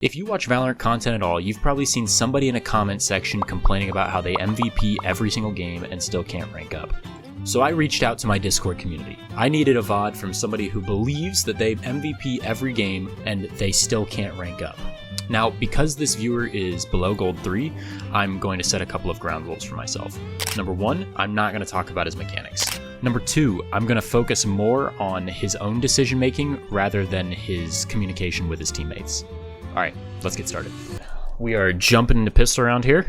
If you watch Valorant content at all, you've probably seen somebody in a comment section complaining about how they MVP every single game and still can't rank up. So I reached out to my Discord community. I needed a VOD from somebody who believes that they MVP every game and they still can't rank up. Now, because this viewer is below Gold 3, I'm going to set a couple of ground rules for myself. Number 1, I'm not going to talk about his mechanics. Number 2, I'm going to focus more on his own decision making rather than his communication with his teammates. Alright, let's get started. We are jumping into pistol round here.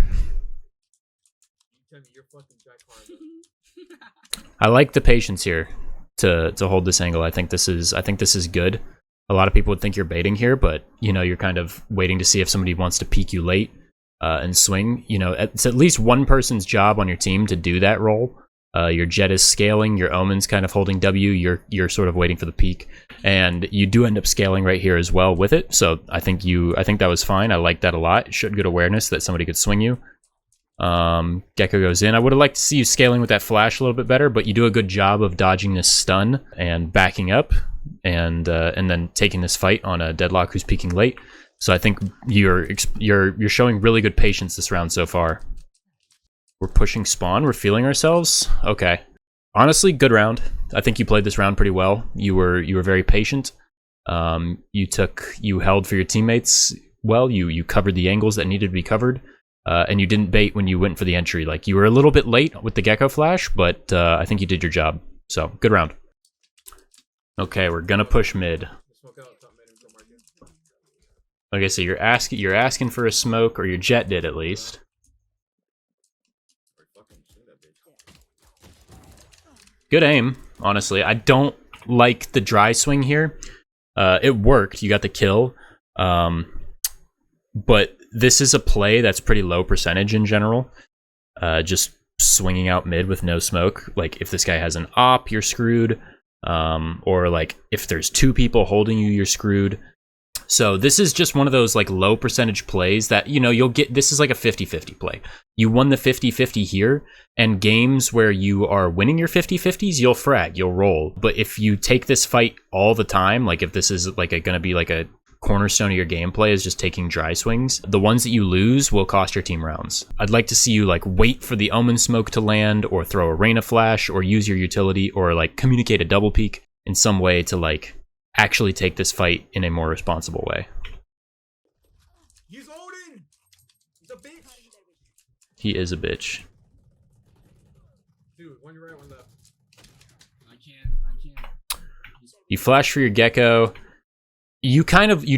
I like the patience here to hold this angle. I think this is good. A lot of people would think you're baiting here, but you know, you're kind of waiting to see if somebody wants to peek you late and swing. You know, it's at least one person's job on your team to do that role. Your Jet is scaling, your Omen's kind of holding W, you're sort of waiting for the peak, and you do end up scaling right here as well with it. So I think that was fine. I like that a lot. It showed good awareness that somebody could swing you. Gecko goes in. I would have liked to see you scaling with that flash a little bit better, but you do a good job of dodging this stun and backing up, and then taking this fight on a Deadlock who's peeking late. So I think you're showing really good patience this round so far. We're pushing spawn. We're feeling ourselves. Okay. Honestly, good round. I think you played this round pretty well. You were very patient. You held for your teammates well. You covered the angles that needed to be covered, and you didn't bait when you went for the entry. Like, you were a little bit late with the Gecko flash, but I think you did your job. So good round. Okay, we're gonna push mid. Okay, so you're asking for a smoke, or your Jet did at least. Good aim, honestly. I don't like the dry swing here. It worked, you got the kill. But this is a play that's pretty low percentage in general. Just swinging out mid with no smoke. Like, if this guy has an op, you're screwed. Or like, if there's two people holding you, you're screwed. So this is just one of those like low percentage plays that, you know, you'll get. This is like a 50-50 play. You won the 50-50 here, and games where you are winning your 50-50s, you'll frag, you'll roll. But if you take this fight all the time, like if this is like gonna be like a cornerstone of your gameplay is just taking dry swings, the ones that you lose will cost your team rounds. I'd like to see you like wait for the Omen smoke to land, or throw a Reyna flash, or use your utility, or like communicate a double peek in some way to like actually take this fight in a more responsible way. He's Odin! He's a bitch! He is a bitch. Dude, one right, one left. I can't. You flash for your Gecko. You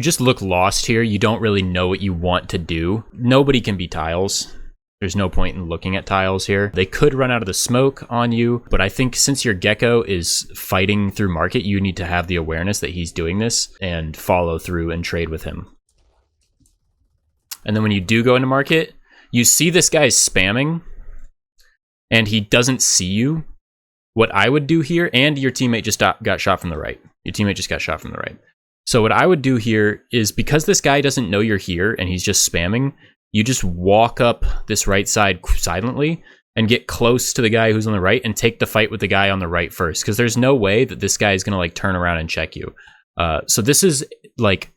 just look lost here. You don't really know what you want to do. Nobody can be tiles. There's no point in looking at tiles here. They could run out of the smoke on you, but I think since your Gecko is fighting through market, you need to have the awareness that he's doing this and follow through and trade with him. And then when you do go into market, you see this guy is spamming, and he doesn't see you. What I would do here, and your teammate just got shot from the right. Your teammate just got shot from the right. So what I would do here is, because this guy doesn't know you're here and he's just spamming, you just walk up this right side silently and get close to the guy who's on the right and take the fight with the guy on the right first, because there's no way that this guy is going to like turn around and check you. So this is like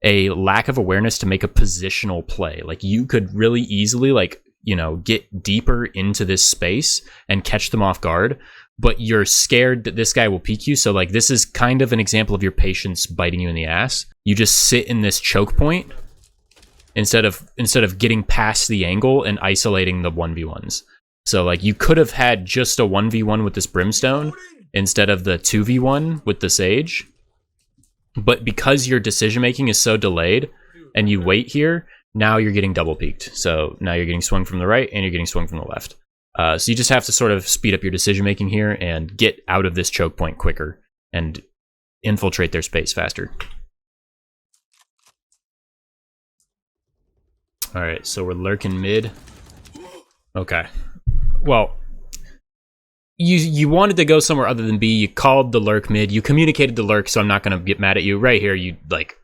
a lack of awareness to make a positional play. Like, you could really easily, like, you know, get deeper into this space and catch them off guard, but you're scared that this guy will peek you. So like, this is kind of an example of your patience biting you in the ass. You just sit in this choke point instead of getting past the angle and isolating the 1v1s. So like, you could have had just a 1v1 with this Brimstone instead of the 2v1 with the Sage. But because your decision making is so delayed and you wait here, now you're getting double peeked. So now you're getting swung from the right and you're getting swung from the left. So you just have to sort of speed up your decision making here and get out of this choke point quicker and infiltrate their space faster. All right, so we're lurking mid. Okay. Well, you wanted to go somewhere other than B. You called the lurk mid. You communicated the lurk, so I'm not going to get mad at you. Right here, you like,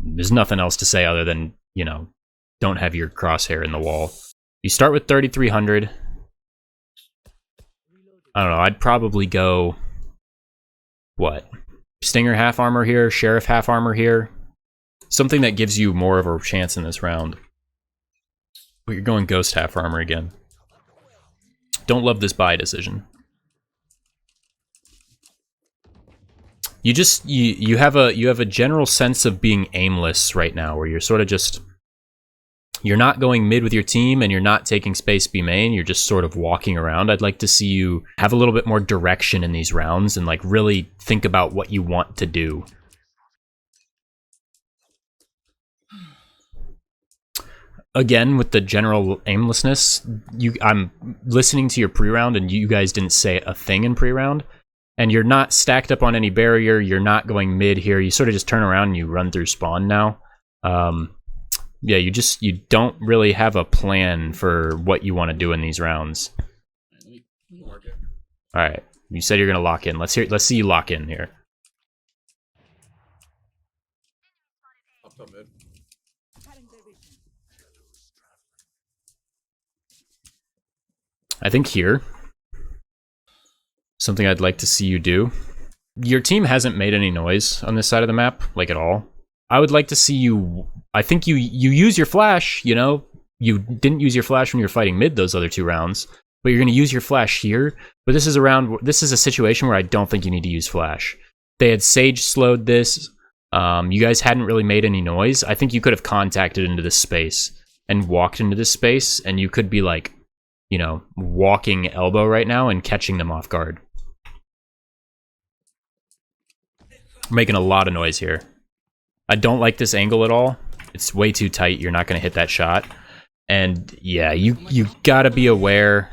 there's nothing else to say other than, you know, don't have your crosshair in the wall. You start with 3,300. I don't know, I'd probably go, what? Stinger half armor here, Sheriff half armor here. Something that gives you more of a chance in this round. But you're going Ghost half armor again. Don't love this buy decision. You have a general sense of being aimless right now, where you're sort of just, you're not going mid with your team and you're not taking space B main, you're just sort of walking around. I'd like to see you have a little bit more direction in these rounds and like really think about what you want to do. Again, with the general aimlessness, I'm listening to your pre-round and you guys didn't say a thing in pre-round. And you're not stacked up on any barrier, you're not going mid here, you sort of just turn around and you run through spawn now. Yeah, you don't really have a plan for what you want to do in these rounds. Alright, you said you're gonna lock in. Let's see you lock in here. I think here, something I'd like to see you do. Your team hasn't made any noise on this side of the map, like at all. I would like to see you, I think you use your flash, you know? You didn't use your flash when you were fighting mid those other 2 rounds, but you're gonna use your flash here. But this is a situation where I don't think you need to use flash. They had Sage slowed this. You guys hadn't really made any noise. I think you could have contacted into this space and walked into this space, and you could be like, you know, walking elbow right now and catching them off guard. Making a lot of noise here. I don't like this angle at all. It's way too tight. You're not going to hit that shot. And yeah, you gotta be aware.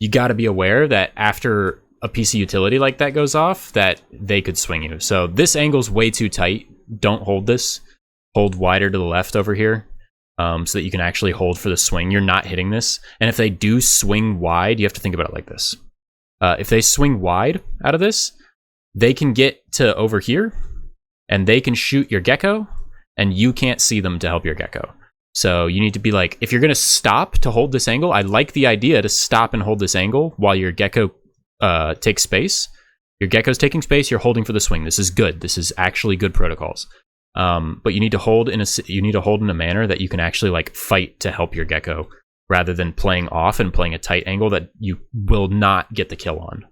You gotta be aware that after a piece of utility like that goes off, that they could swing you. So this angle's way too tight. Don't hold this. Hold wider to the left over here. So that you can actually hold for the swing. You're not hitting this. And if they do swing wide, you have to think about it like this. If they swing wide out of this, they can get to over here, and they can shoot your gecko, and you can't see them to help your gecko. So you need to be like, if you're going to stop to hold this angle, I like the idea to stop and hold this angle while your gecko takes space. Your gecko's taking space, you're holding for the swing. This is good. This is actually good protocols. But you need to hold in a manner that you can actually like fight to help your gecko, rather than playing off and playing a tight angle that you will not get the kill on.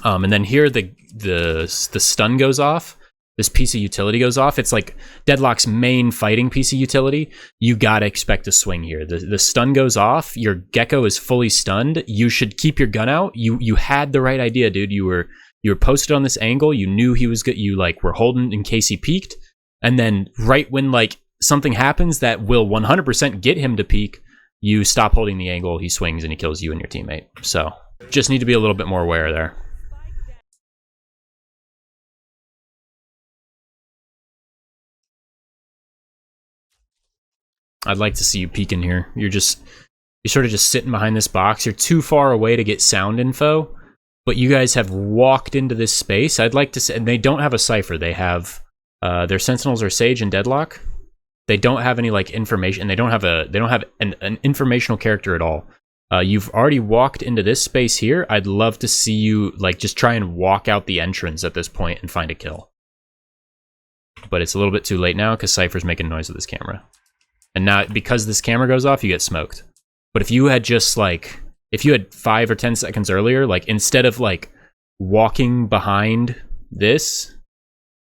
And then here the stun goes off. This piece of utility goes off. It's like Deadlock's main fighting piece of utility. You gotta expect a swing here. The stun goes off. Your gecko is fully stunned. You should keep your gun out. You had the right idea, dude. You were posted on this angle. You knew he was good. You like were holding in case he peeked. And then right when like something happens that will 100% get him to peek, you stop holding the angle. He swings and he kills you and your teammate. So just need to be a little bit more aware there. I'd like to see you peek in here. You're sort of just sitting behind this box. You're too far away to get sound info, but you guys have walked into this space. I'd like to say, and they don't have a cipher. They have their sentinels are Sage and Deadlock. They don't have any like information. They don't have an informational character at all. You've already walked into this space here. I'd love to see you like just try and walk out the entrance at this point and find a kill. But it's a little bit too late now because Cypher's making noise with this camera. And now, because this camera goes off, you get smoked. But if you had just, like, if you had 5 or 10 seconds earlier, like, instead of, like, walking behind this,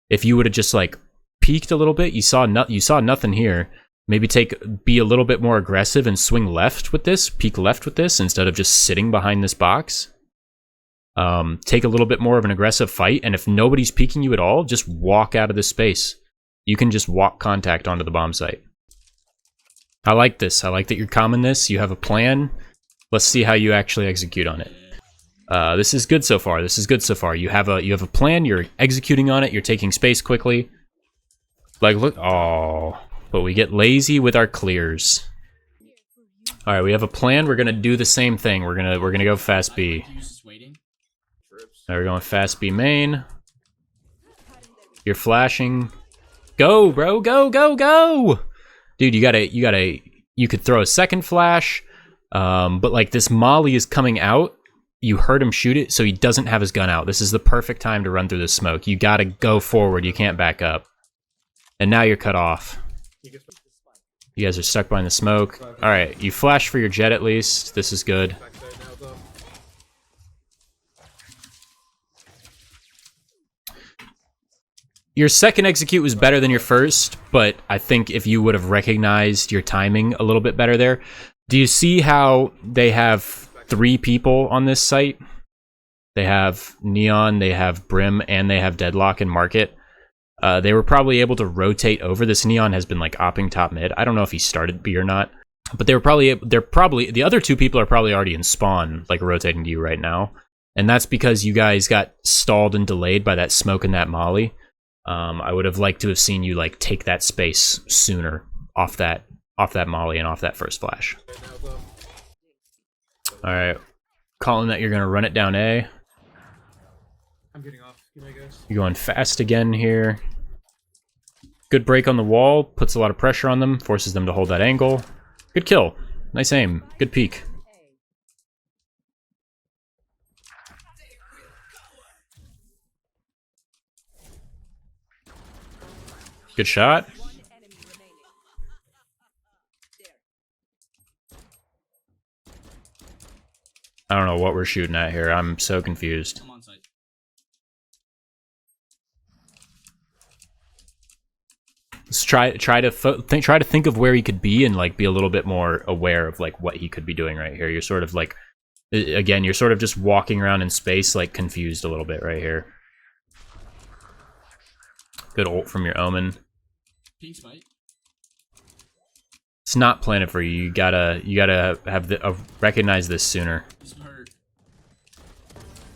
if you would have just, like, peeked a little bit, you saw nothing here, maybe be a little bit more aggressive and swing left with this, peek left with this, instead of just sitting behind this box. Take a little bit more of an aggressive fight, and if nobody's peeking you at all, just walk out of this space. You can just walk contact onto the bomb site. I like this. I like that you're calming this. You have a plan. Let's see how you actually execute on it. This is good so far. This is good so far. You have a plan. You're executing on it. You're taking space quickly. Like, look. Oh, but we get lazy with our clears. All right, we have a plan. We're gonna do the same thing. We're gonna go fast B. Now we're going fast B main. You're flashing. Go, bro. Go, go, go. Dude, you could throw a second flash, but like this molly is coming out. You heard him shoot it, so he doesn't have his gun out. This is the perfect time to run through the smoke. You gotta go forward. You can't back up. and now you're cut off. He gets You guys are stuck behind the smoke. Alright, you flash for your jet at least. This is good. backside now, though. Your second execute was better than your first, but I think if you would have recognized your timing a little bit better there. Do you see how they have 3 people on this site? They have Neon, they have Brim, and they have Deadlock and Market. They were probably able to rotate over. This Neon has been like opping top mid. I don't know if he started B or not, but they're probably the other 2 people are probably already in spawn, like rotating to you right now. And that's because you guys got stalled and delayed by that smoke and that molly. I would have liked to have seen you like take that space sooner off that molly and off that first flash. Alright. Calling that you're gonna run it down A. I'm getting off. Give me a guess. You're going fast again here. Good break on the wall, puts a lot of pressure on them, forces them to hold that angle. Good kill. Nice aim. Good peek. Good shot. I don't know what we're shooting at here. I'm so confused. I'm on site. Let's try to think of where he could be and like be a little bit more aware of like what he could be doing right here. You're sort of like, again, you're sort of just walking around in space like confused a little bit right here. Good ult from your Omen. Pink smite. It's not planted for you. You gotta have the recognize this sooner. He's hurt.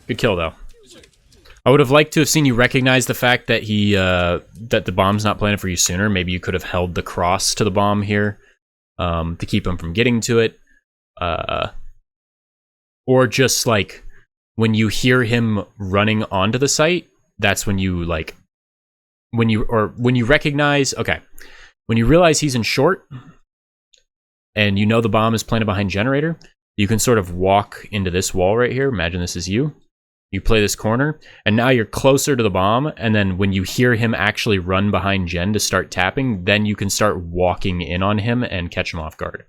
Good kill though. Yes, sir. I would have liked to have seen you recognize the fact that he that the bomb's not planted for you sooner. Maybe you could have held the cross to the bomb here to keep him from getting to it, or just like when you hear him running onto the site, that's when you like when you recognize when you realize he's in short and you know the bomb is planted behind generator, you can sort of walk into this wall right here. Imagine this is you. You play this corner, and now you're closer to the bomb, and then when you hear him actually run behind Gen to start tapping, then you can start walking in on him and catch him off guard.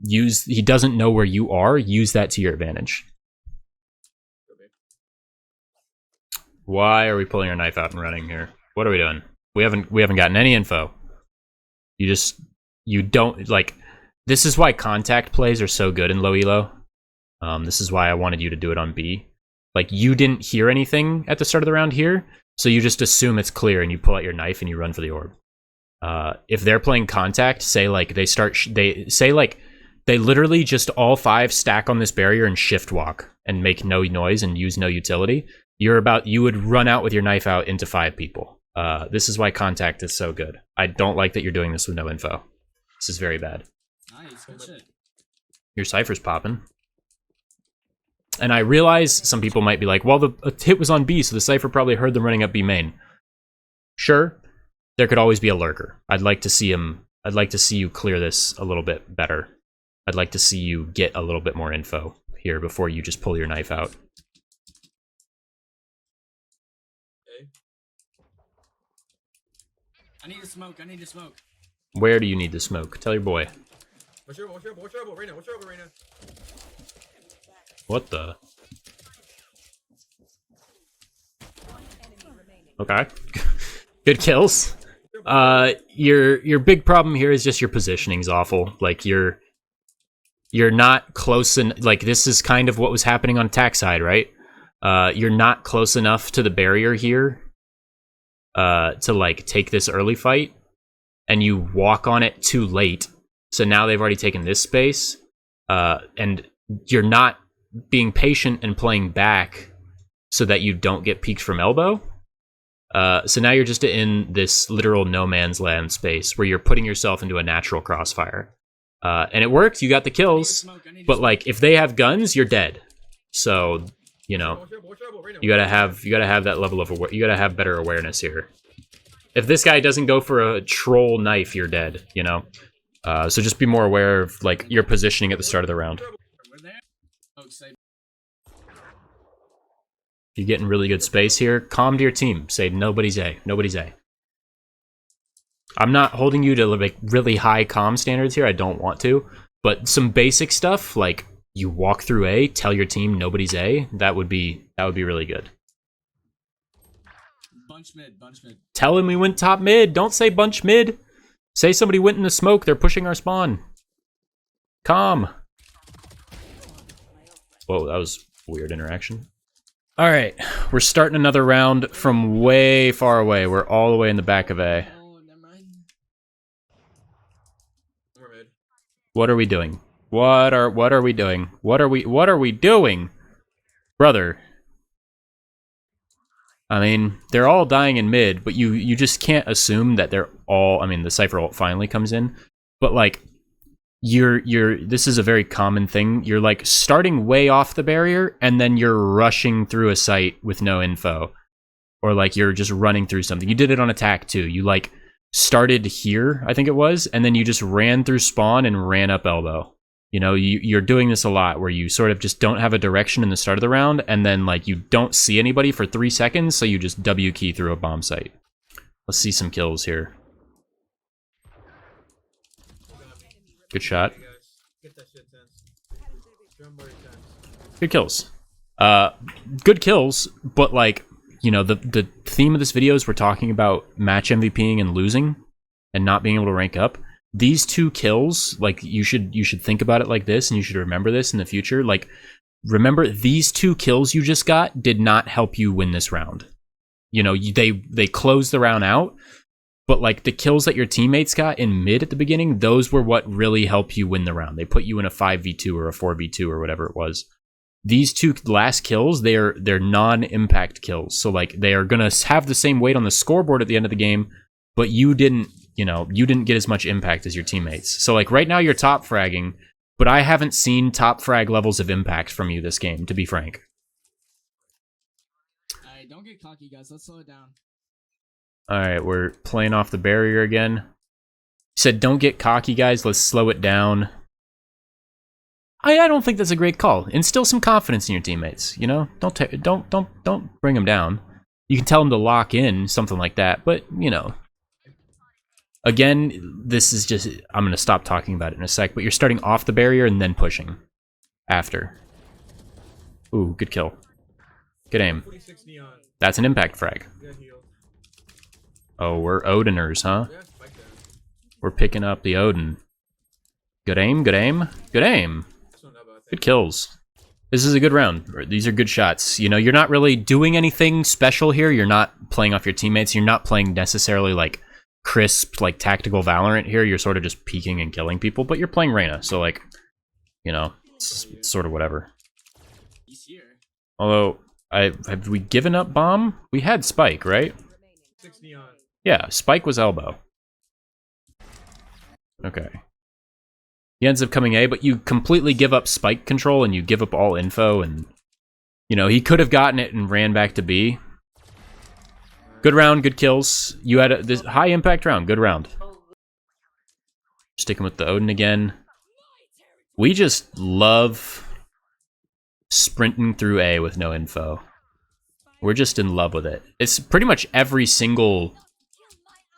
He doesn't know where you are, use that to your advantage. Why are we pulling our knife out and running here? What are we doing? We haven't gotten any info. You don't like. This is why contact plays are so good in low elo. This is why I wanted you to do it on B. Like, you didn't hear anything at the start of the round here, so you just assume it's clear and you pull out your knife and you run for the orb. If they're playing contact, say like they literally just all 5 stack on this barrier and shift walk and make no noise and use no utility. You would run out with your knife out into 5 people. This is why contact is so good. I don't like that you're doing this with no info. This is very bad. Nice, good shit. Your Cypher's popping. And I realize some people might be like, well, the hit was on B, so the Cypher probably heard them running up B main. Sure, there could always be a lurker. I'd like to see you clear this a little bit better. I'd like to see you get a little bit more info here before you just pull your knife out. I need to smoke. I need to smoke. Where do you need the smoke? Tell your boy. Watch your elbow, watch your elbow, Reyna, watch your elbow, Reyna. What the? Okay. Good kills. Your big problem here is just your positioning's awful. Like you're not close like this is kind of what was happening on attack side, right? You're not close enough to the barrier here to like take this early fight, and you walk on it too late. So now they've already taken this space, and you're not being patient and playing back so that you don't get peeked from elbow. So now you're just in this literal no man's land space where you're putting yourself into a natural crossfire. And it worked, you got the kills, but like if they have guns, you're dead. So, you know, you gotta have that level of you gotta have better awareness here. If this guy doesn't go for a troll knife, you're dead, you know? So just be more aware of like your positioning at the start of the round. We're there. Oh, say. You get in really good space here, calm to your team. Say nobody's A, nobody's A. I'm not holding you to like really high comm standards here. I don't want to, but some basic stuff like you walk through A, tell your team nobody's A. That would be really good. Bunch mid, bunch mid. Tell him we went top mid. Don't say bunch mid. Say somebody went in the smoke. They're pushing our spawn. Calm. Whoa, that was a weird interaction. All right, we're starting another round from way far away. We're all the way in the back of A. Oh, never mind. We're mid. What are we doing? What are we doing? What are we doing? Brother. I mean, they're all dying in mid, but you just can't assume that they're all, I mean, the Cypher ult finally comes in, but like this is a very common thing. You're like starting way off the barrier and then you're rushing through a site with no info. Or like you're just running through something. You did it on attack too. You like started here, I think it was, and then you just ran through spawn and ran up elbow. You know, you're doing this a lot where you sort of just don't have a direction in the start of the round and then like you don't see anybody for 3 seconds, so you just W key through a bomb site. Let's see some kills here. Good shot. Hey, guys. Get that shit tense. Drum party tense. Good kills. Good kills, but like, you know, the theme of this video is we're talking about match MVPing and losing and not being able to rank up. These 2 kills, like you should think about it like this, and you should remember this in the future. Like, remember these 2 kills you just got did not help you win this round. You know, they closed the round out, but like the kills that your teammates got in mid at the beginning, those were what really helped you win the round. They put you in a 5v2 or a 4v2 or whatever it was. These 2 last kills, they're non-impact kills. So like they are gonna have the same weight on the scoreboard at the end of the game, but you didn't get as much impact as your teammates. So like right now you're top fragging, but I haven't seen top frag levels of impact from you this game, to be frank. Alright, don't get cocky, guys. Let's slow it down. Alright, we're playing off the barrier again. You said don't get cocky, guys, let's slow it down. I don't think that's a great call. Instill some confidence in your teammates, you know? Don't bring them down. You can tell them to lock in, something like that, but, you know. Again, this is just, I'm going to stop talking about it in a sec, but you're starting off the barrier and then pushing after. Ooh, good kill. Good aim. 46 neon. That's an impact frag. Got healed. Oh, we're Odiners, huh? Yeah, spike down. We're picking up the Odin. Good aim, good aim, good aim. This one up, I think. Good kills. This is a good round. These are good shots. You know, you're not really doing anything special here. You're not playing off your teammates. You're not playing necessarily like crisp, like tactical Valorant here. You're sort of just peeking and killing people, but you're playing Reyna, so like, you know, it's sort of whatever. He's here. Although, have we given up bomb? We had Spike, right? 6 neon. Yeah, Spike was elbow. Okay. He ends up coming A, but you completely give up Spike control and you give up all info, and, you know, he could have gotten it and ran back to B. Good round, good kills. You had this high impact round, good round. Sticking with the Odin again. We just love sprinting through A with no info. We're just in love with it. It's pretty much every single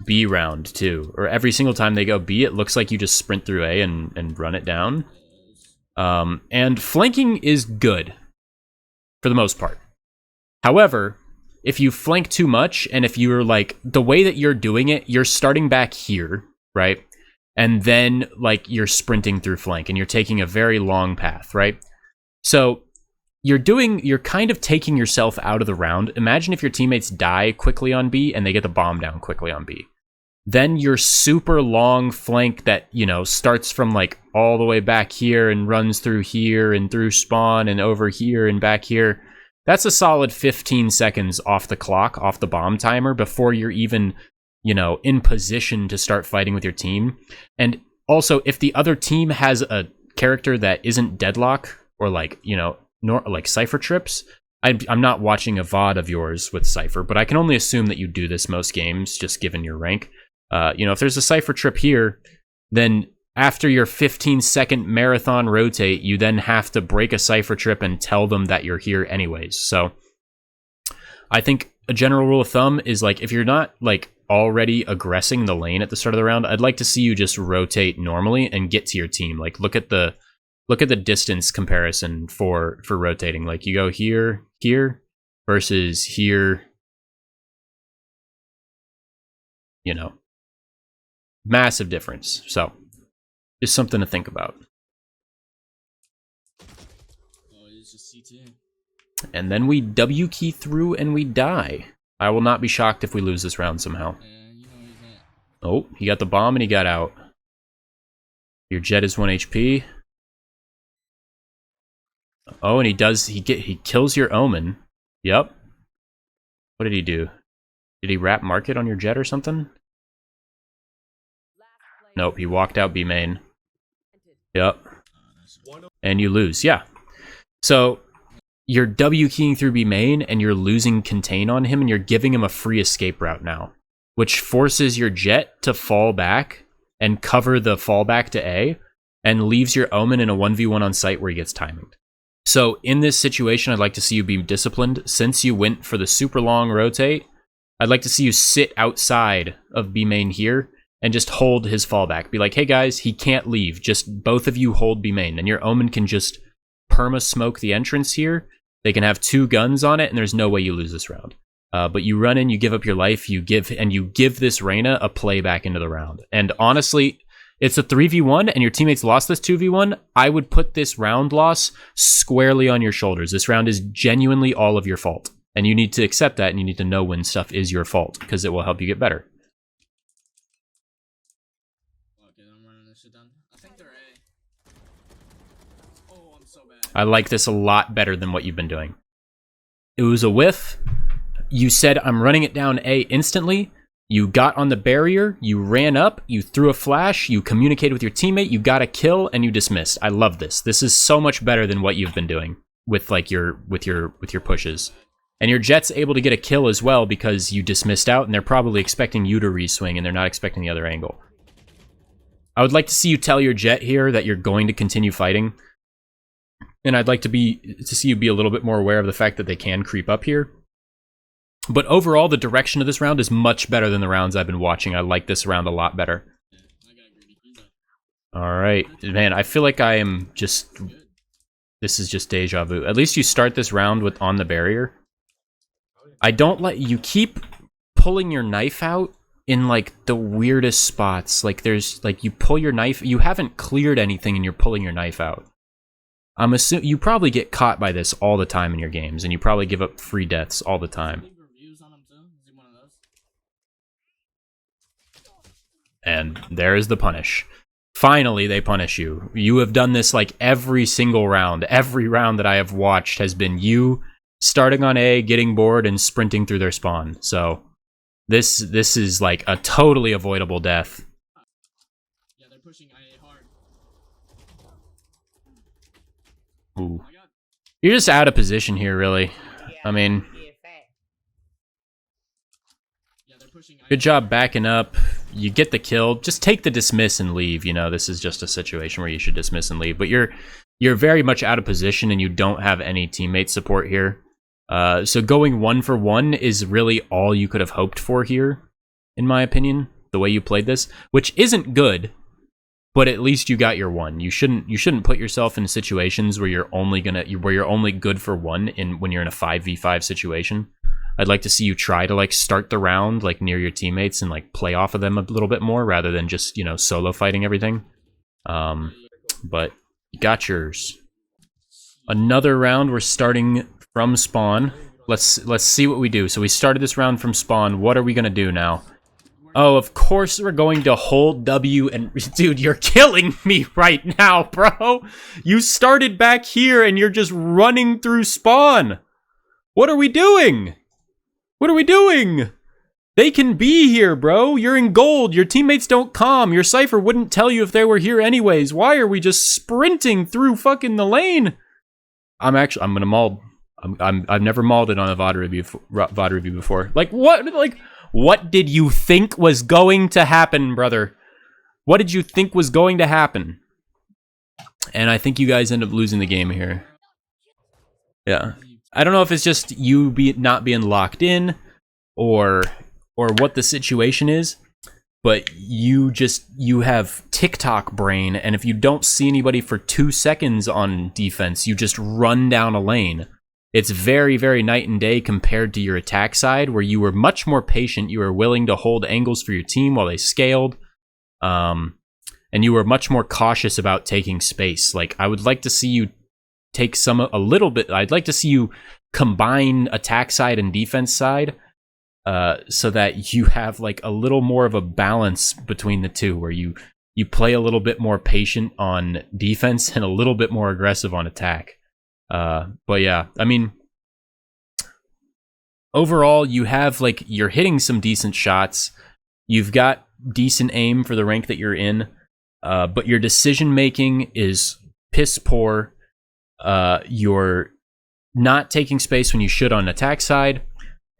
B round too, or every single time they go B, it looks like you just sprint through A and run it down. And flanking is good for the most part. However, if you flank too much, and if you're like, the way that you're doing it, you're starting back here, right? And then like you're sprinting through flank and you're taking a very long path, right? So you're kind of taking yourself out of the round. Imagine if your teammates die quickly on B and they get the bomb down quickly on B. Then your super long flank that, you know, starts from like all the way back here and runs through here and through spawn and over here and back here. That's a solid 15 seconds off the clock, off the bomb timer, before you're even, you know, in position to start fighting with your team. And also, if the other team has a character that isn't Deadlock or like, you know, like Cypher trips, I'm not watching a VOD of yours with Cypher, but I can only assume that you do this most games, just given your rank. You know, if there's a Cypher trip here, then after your 15-second marathon rotate, you then have to break a Cypher trip and tell them that you're here anyways. So I think a general rule of thumb is like, if you're not like already aggressing the lane at the start of the round, I'd like to see you just rotate normally and get to your team. Like look at the distance comparison for rotating. Like you go here, here versus here. You know, massive difference. So just something to think about. Oh, it's just CT. And then we W key through and we die. I will not be shocked if we lose this round somehow. You know he's at. Oh, he got the bomb and he got out. Your jet is 1 HP. Oh, and he kills your Omen. Yep. What did he do? Did he wrap market on your jet or something? Nope, he walked out B main. Yep. And you lose, yeah. So you're W keying through B main and you're losing contain on him and you're giving him a free escape route now, which forces your jet to fall back and cover the fallback to A and leaves your Omen in a 1v1 on site where he gets timinged. So in this situation, I'd like to see you be disciplined. Since you went for the super long rotate, I'd like to see you sit outside of B main here and just hold his fallback. Be like, hey guys, he can't leave. Just both of you hold B main. Then your Omen can just perma smoke the entrance here. They can have 2 guns on it, and there's no way you lose this round. But you run in, you give up your life, you give this Reyna a play back into the round. And honestly, it's a 3v1, and your teammates lost this 2v1. I would put this round loss squarely on your shoulders. This round is genuinely all of your fault. And you need to accept that, and you need to know when stuff is your fault, because it will help you get better. Okay, I'm running this shit down. I think they're A. Oh, I'm so bad. I like this a lot better than what you've been doing. It was a whiff. You said, I'm running it down A instantly. You got on the barrier, you ran up, you threw a flash, you communicated with your teammate, you got a kill, and you dismissed. I love this. This is so much better than what you've been doing with like your pushes. And your jet's able to get a kill as well because you dismissed out, and they're probably expecting you to reswing, and they're not expecting the other angle. I would like to see you tell your jet here that you're going to continue fighting. And I'd like to see you be a little bit more aware of the fact that they can creep up here. But overall, the direction of this round is much better than the rounds I've been watching. I like this round a lot better. Alright. Man, I feel like I am just... This is just deja vu. At least you start this round with on the barrier. I don't let... You keep pulling your knife out in, like, the weirdest spots. Like, there's... Like, you pull your knife... You haven't cleared anything and you're pulling your knife out. I'm assuming... You probably get caught by this all the time in your games. And you probably give up free deaths all the time. And there is the punish. Finally, they punish you. You have done this like every single round. Every round that I have watched has been you starting on A, getting bored, and sprinting through their spawn. So this is like a totally avoidable death. Yeah, they're pushing A hard. Ooh. You're just out of position here, really. I mean, good job backing up. You get the kill. Just take the dismiss and leave. You know, this is just a situation where you should dismiss and leave. But you're very much out of position and you don't have any teammate support here. So going 1 for 1 is really all you could have hoped for here, in my opinion. The way you played this, which isn't good, but at least you got your 1. You shouldn't put yourself in situations where you're only good for 1 when you're in a 5v5 situation. I'd like to see you try to like start the round like near your teammates and like play off of them a little bit more rather than just, you know, solo fighting everything. But you got yours. Another round. We're starting from spawn. Let's see what we do. So we started this round from spawn. What are we gonna do now? Oh, of course we're going to hold W and... Dude, you're killing me right now, bro. You started back here and you're just running through spawn. What are we doing? What are we doing? They can be here, bro. You're in gold. Your teammates don't calm. Your Cypher wouldn't tell you if they were here anyways. Why are we just sprinting through fucking the lane? I'm gonna maul. I've never mauled it on a VOD review before. Like, what? Like, what did you think was going to happen, brother? What did you think was going to happen? And I think you guys end up losing the game here. Yeah. I don't know if it's just you not being locked in, or or what the situation is, but you have TikTok brain, and if you don't see anybody for 2 seconds on defense, you just run down a lane. It's very, very night and day compared to your attack side, where you were much more patient. You were willing to hold angles for your team while they scaled, and you were much more cautious about taking space. Like, I would like to see you take a little bit. I'd like to see you combine attack side and defense side, so that you have like a little more of a balance between the two, where you play a little bit more patient on defense and a little bit more aggressive on attack. But yeah, I mean, overall, you have like, you're hitting some decent shots. You've got decent aim for the rank that you're in, but your decision making is piss poor. You're not taking space when you should on attack side.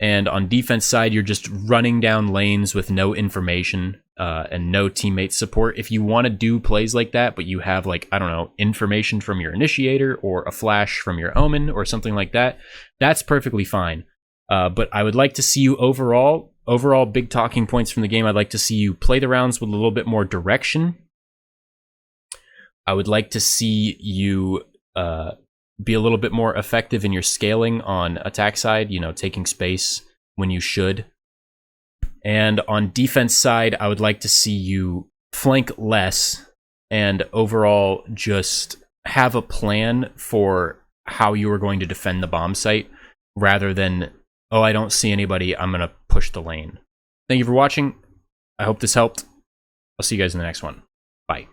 And on defense side, you're just running down lanes with no information and no teammate support. If you want to do plays like that, but you have, like, I don't know, information from your initiator or a flash from your omen or something like that, that's perfectly fine. But I would like to see you overall big talking points from the game. I'd like to see you play the rounds with a little bit more direction. I would like to see you be a little bit more effective in your scaling on attack side, you know, taking space when you should. And on defense side, I would like to see you flank less and overall just have a plan for how you are going to defend the bomb site, rather than, oh, I don't see anybody, I'm going to push the lane. Thank you for watching. I hope this helped. I'll see you guys in the next one. Bye.